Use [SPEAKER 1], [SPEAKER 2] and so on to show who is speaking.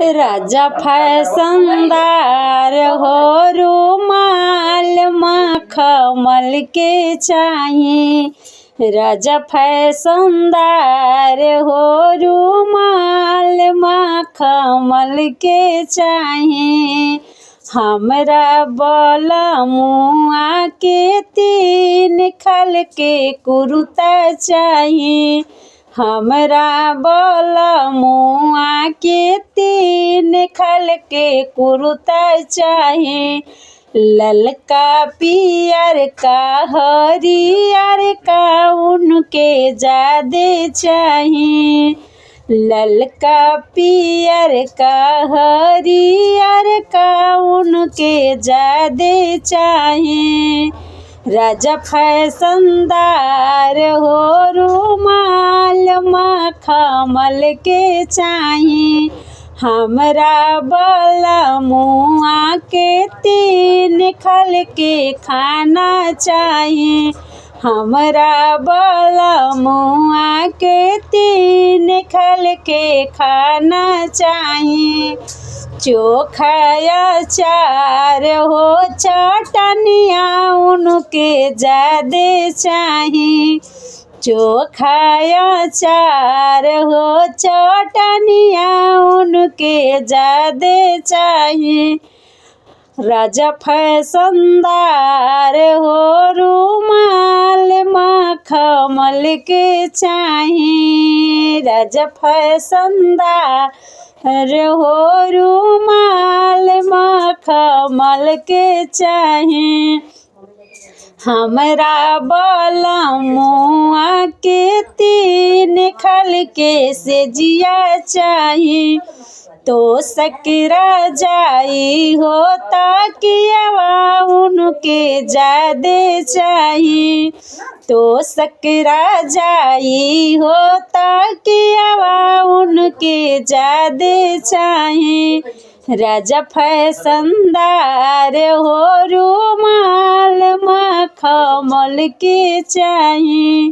[SPEAKER 1] राजा फैशनदार हो रुमाल मखमल के चाहिए। राजा फैशनदार हो रुमाल मखमल के चाहिए। हमरा बलमुआ के 3 खल के कुर्ता चाहिए। हमरा बलमुआ के 3 खल के कुर्ता चाहिए। ललका पियर का हरियर का उनके ज्यादे चाहिए। ललका पियर का हरियर का उनके ज्यादे चाहिए। राजा फैशनदार हो रुमाल मखमल के चाहिए। हमरा बलमुआ के 3 खल के खाना चाहिए। हमरा बलमुआ के 3 खल के खाना चाहिए। चोखा अचार हो चटनिया उनके ज्यादे चाहिए। चोखा अचार हो चटनिया उनके ज्यादे चाहिए। राजा फैशनदार हो रुमाल मखमल के चाहिए। राजा फैशनदार हो रुमाल मखमल के चाहिए। हमरा बलमुआ के 3 खल के सेजिया चाहिए। तो सकरा जाई हो ताकियावा उनके ज्यादे चाहिए। तो सकरा जाई हो ताकियावा उनके ज्यादे चाहिए। राजा फैशनदार हो रुमाल मखमल के चाहिए।